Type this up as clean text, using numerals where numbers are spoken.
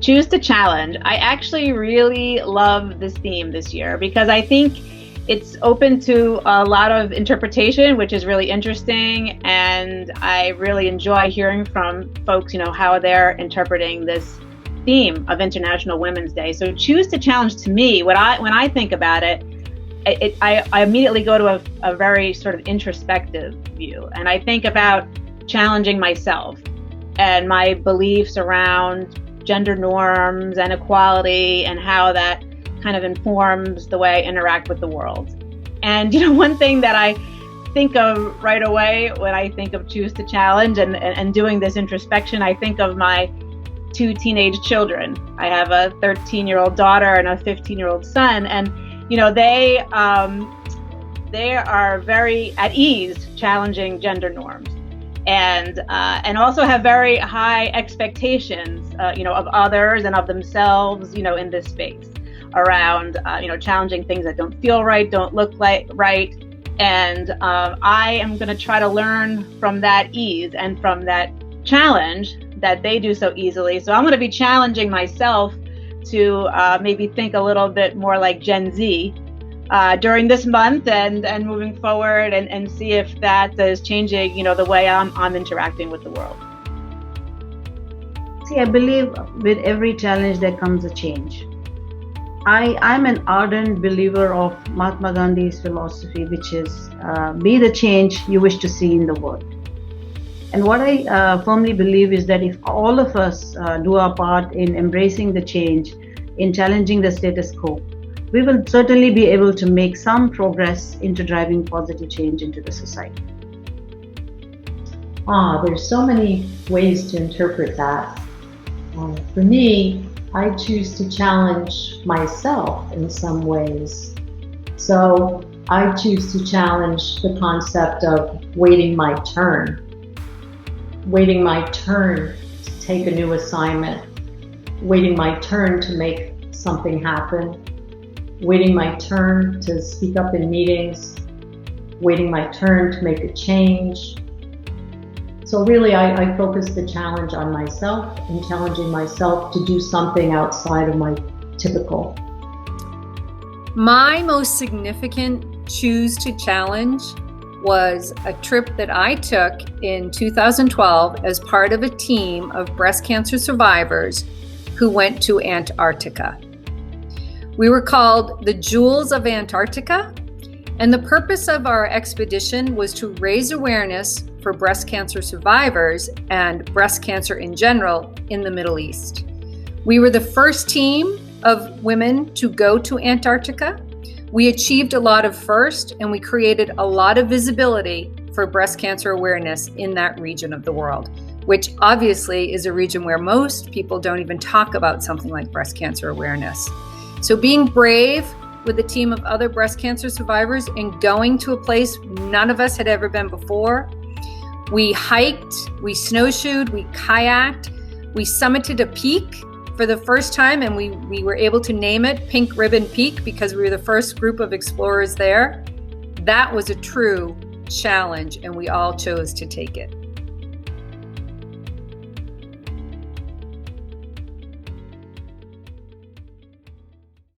Choose to challenge. I actually really love this theme this year because I think it's open to a lot of interpretation, which is really interesting. And I really enjoy hearing from folks, how they're interpreting this theme of International Women's Day. So choose to challenge, to me, when I think about it, I immediately go to a very sort of introspective view. And I think about challenging myself and my beliefs around gender norms and equality and how that kind of informs the way I interact with the world. And, one thing that I think of right away when I think of choose to challenge and doing this introspection, I think of my 2 teenage children. I have a 13-year-old daughter and a 15-year-old son. And, they are very at ease challenging gender norms. And also have very high expectations, of others and of themselves, in this space around, challenging things that don't feel right, don't look like right. And I am going to try to learn from that ease and from that challenge that they do so easily. So I'm going to be challenging myself to maybe think a little bit more like Gen Z during this month and moving forward and see if that is changing, the way I'm interacting with the world. See, I believe with every challenge there comes a change. I'm an ardent believer of Mahatma Gandhi's philosophy, which is be the change you wish to see in the world. And what I firmly believe is that if all of us do our part in embracing the change, in challenging the status quo, we will certainly be able to make some progress into driving positive change into the society. There's so many ways to interpret that. For me, I choose to challenge myself in some ways. So I choose to challenge the concept of waiting my turn. Waiting my turn to take a new assignment. Waiting my turn to make something happen. Waiting my turn to speak up in meetings, waiting my turn to make a change. So really, I focus the challenge on myself and challenging myself to do something outside of my typical. My most significant choose to challenge was a trip that I took in 2012 as part of a team of breast cancer survivors who went to Antarctica. We were called the Jewels of Antarctica, and the purpose of our expedition was to raise awareness for breast cancer survivors and breast cancer in general in the Middle East. We were the first team of women to go to Antarctica. We achieved a lot of first, and we created a lot of visibility for breast cancer awareness in that region of the world, which obviously is a region where most people don't even talk about something like breast cancer awareness. So being brave with a team of other breast cancer survivors and going to a place none of us had ever been before. We hiked, we snowshoed, we kayaked, we summited a peak for the first time, and we were able to name it Pink Ribbon Peak because we were the first group of explorers there. That was a true challenge, and we all chose to take it.